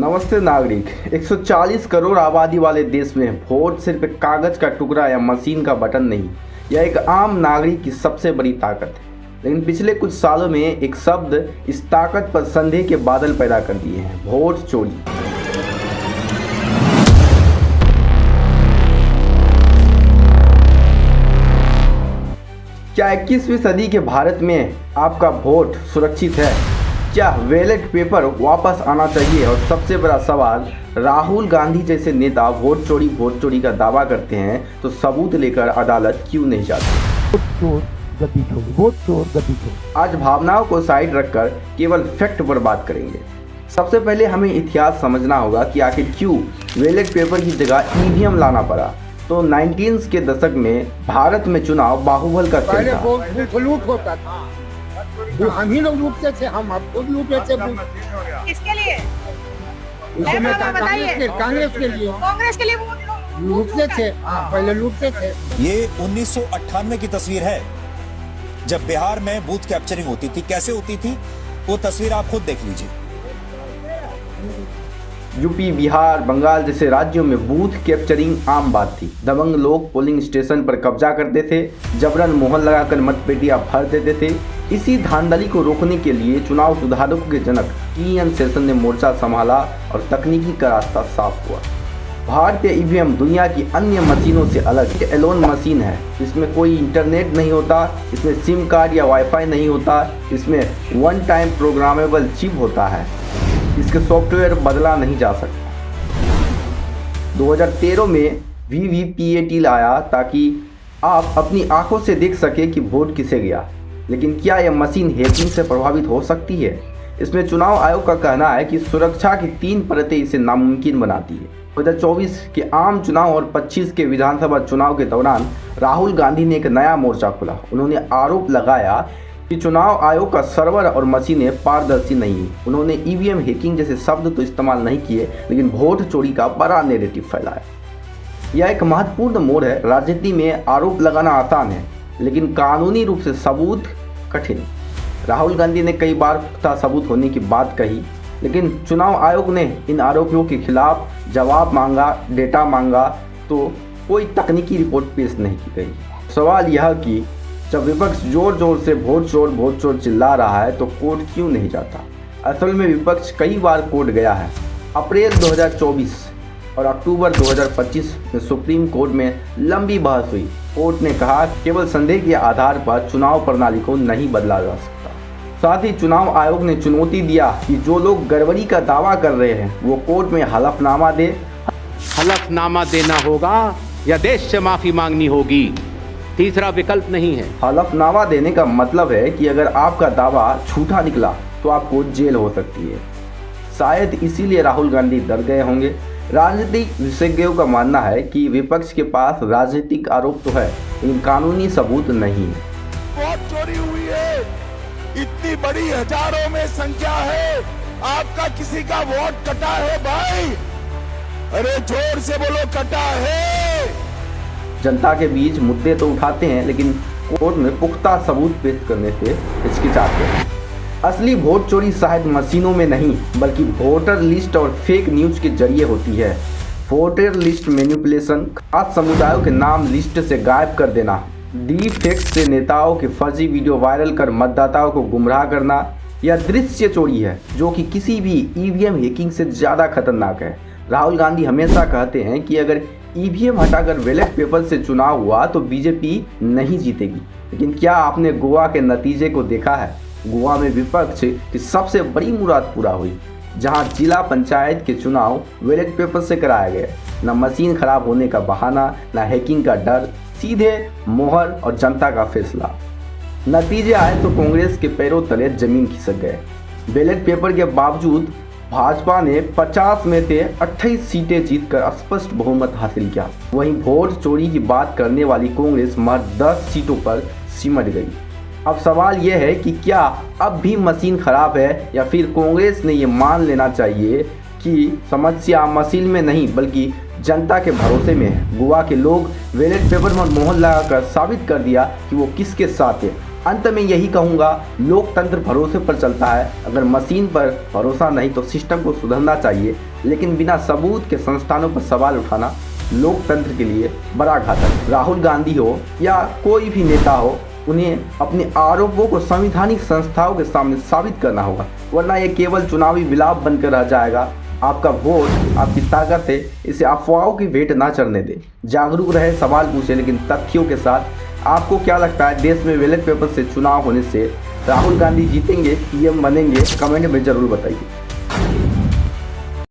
नमस्ते नागरिक। 140 करोड़ आबादी वाले देश में वोट सिर्फ एक कागज का टुकड़ा या मशीन का बटन नहीं, यह एक आम नागरिक की सबसे बड़ी ताकत है। लेकिन पिछले कुछ सालों में एक शब्द इस ताकत पर संदेह के बादल पैदा कर दिए हैं, वोट चोरी। क्या 21वीं सदी के भारत में आपका वोट सुरक्षित है? क्या बैलेट पेपर वापस आना चाहिए? और सबसे बड़ा सवाल, राहुल गांधी जैसे नेता वोट चोरी का दावा करते हैं तो सबूत लेकर अदालत क्यों नहीं जाते? वोट चोर गद्दी छोड़। आज भावनाओं को साइड रखकर केवल फैक्ट पर बात करेंगे। सबसे पहले हमें इतिहास समझना होगा कि आखिर क्यों बैलेट पेपर की जगह ईवीएम लाना पड़ा। तो 19 के दशक में भारत में चुनाव बाहुबल का खेल था। लूट होता था, हम ही लोग लूटते थे, हम अब खुद लूटे थे। किसके लिए? कांग्रेस के लिए लूटते थे, पहले लूटते थे। ये 1998 की तस्वीर है जब बिहार में बूथ कैप्चरिंग होती थी। कैसे होती थी वो तस्वीर आप खुद देख लीजिए। यूपी, बिहार, बंगाल जैसे राज्यों में बूथ कैप्चरिंग आम बात थी। दबंग लोग पोलिंग स्टेशन पर कब्जा करते थे, जबरन मोहर लगाकर मतपेटियां भर देते थे। इसी धांधली को रोकने के लिए चुनाव सुधारकों के जनक टी.एन. शेषन ने मोर्चा संभाला और तकनीकी का रास्ता साफ हुआ। भारतीय ईवीएम दुनिया की अन्य मशीनों से अलग एलोन मशीन है। इसमें कोई इंटरनेट नहीं होता, इसमें सिम कार्ड या वाईफाई नहीं होता, इसमें वन टाइम प्रोग्रामेबल चिप होता है। इसके सॉफ्टवेयर बदला नहीं जा सकता। 2013 में वीवीपीएटी लाया ताकि आप अपनी आंखों से देख सके कि वोट किसे गया। लेकिन क्या यह मशीन हैकिंग से प्रभावित हो सकती है? इसमें चुनाव आयोग का कहना है कि सुरक्षा की 3 परतें इसे नामुमकिन बनाती है। 2024 के आम चुनाव और 25 के विधानसभा चुनाव के दौरान राहुल गांधी ने एक नया मोर्चा खोला। उन्होंने आरोप लगाया कि चुनाव आयोग का सर्वर और मशीनें पारदर्शी नहीं है। उन्होंने ईवीएम हैकिंग जैसे शब्द तो इस्तेमाल नहीं किए, लेकिन वोट चोरी का बड़ा नैरेटिव फैलाया। यह एक महत्वपूर्ण मोड़ है। राजनीति में आरोप लगाना आसान है, लेकिन कानूनी रूप से सबूत कठिन। राहुल गांधी ने कई बार पुख्ता सबूत होने की बात कही, लेकिन चुनाव आयोग ने इन आरोपों के खिलाफ जवाब मांगा, डेटा मांगा, तो कोई तकनीकी रिपोर्ट पेश नहीं की गई। सवाल यह कि जब विपक्ष जोर जोर से वोट चोर चिल्ला रहा है तो कोर्ट क्यों नहीं जाता? असल में विपक्ष कई बार कोर्ट गया है। अप्रैल 2024 और अक्टूबर 2025 में सुप्रीम कोर्ट में लंबी बहस हुई। कोर्ट ने कहा केवल संदेह के आधार पर चुनाव प्रणाली को नहीं बदला जा सकता। साथ ही चुनाव आयोग ने चुनौती दिया कि जो लोग गड़बड़ी का दावा कर रहे हैं वो कोर्ट में हलफनामा दे। हलफनामा देना होगा या देश से माफी मांगनी होगी, तीसरा विकल्प नहीं है। हलफनामा देने का मतलब है कि अगर आपका दावा झूठा निकला तो आपको जेल हो सकती है। शायद इसीलिए राहुल गांधी डर गए होंगे। राजनीतिक विशेषज्ञों का मानना है कि विपक्ष के पास राजनीतिक आरोप तो है, लेकिन कानूनी सबूत नहीं है। वोट चोरी हुई है, इतनी बड़ी हजारों में संख्या है, आपका किसी का वोट कटा है भाई? अरे जोर से बोलो, कटा है। जनता के बीच मुद्दे तो उठाते हैं, लेकिन कोर्ट में पुख्ता सबूत पेश करने से हिचकिचाते हैं। असली वोट चोरी शायद मशीनों में नहीं, बल्कि वोटर लिस्ट और फेक न्यूज के जरिए होती है। वोटर लिस्ट मैनिपुलेशन, खास समुदायों के नाम लिस्ट से गायब कर देना, डीप फेक से नेताओं के फर्जी वीडियो वायरल कर मतदाताओं को गुमराह करना, यह दृश्य चोरी है जो कि किसी भी ईवीएम हैकिंग से ज़्यादा खतरनाक है। राहुल गांधी हमेशा कहते हैं कि अगर ईवीएम हटाकर बैलेट पेपर से चुनाव हुआ तो बीजेपी नहीं जीतेगी। लेकिन क्या आपने गोवा के नतीजे को देखा है? गोवा में विपक्ष की सबसे बड़ी मुराद पूरा हुई, जहां जिला पंचायत के चुनाव बैलेट पेपर से कराया गया। न मशीन खराब होने का बहाना, न हैकिंग का डर, सीधे मोहर और जनता का फैसला। नतीजे आए तो कांग्रेस के पैरों तले जमीन खिसक गए। बैलेट पेपर के बावजूद भाजपा ने 50 में से 28 सीटें जीतकर स्पष्ट बहुमत हासिल किया। वहीं वोट चोरी की बात करने वाली कांग्रेस महज 10 सीटों पर सिमट गई। अब सवाल यह है कि क्या अब भी मशीन खराब है, या फिर कांग्रेस ने ये मान लेना चाहिए कि समस्या मशीन में नहीं बल्कि जनता के भरोसे में है। गोवा के लोग बैलेट पेपर पर मोहर लगाकर साबित कर दिया कि वो किसके साथ है। अंत में यही कहूँगा, लोकतंत्र भरोसे पर चलता है। अगर मशीन पर भरोसा नहीं तो सिस्टम को सुधरना चाहिए, लेकिन बिना सबूत के संस्थानों पर सवाल उठाना लोकतंत्र के लिए बड़ा घातक। राहुल गांधी हो या कोई भी नेता हो, उन्हें अपने आरोपों को संवैधानिक संस्थाओं के सामने साबित करना होगा, वरना ये केवल चुनावी विलाप बनकर रह जाएगा। आपका वोट आपकी ताकत है, इसे अफवाहों की भेंट ना चढ़ने दें। जागरूक रहे, सवाल पूछे, लेकिन तथ्यों के साथ। आपको क्या लगता है, देश में बैलेट पेपर से चुनाव होने से राहुल गांधी जीतेंगे, पीएम बनेंगे? कमेंट में जरूर बताइए।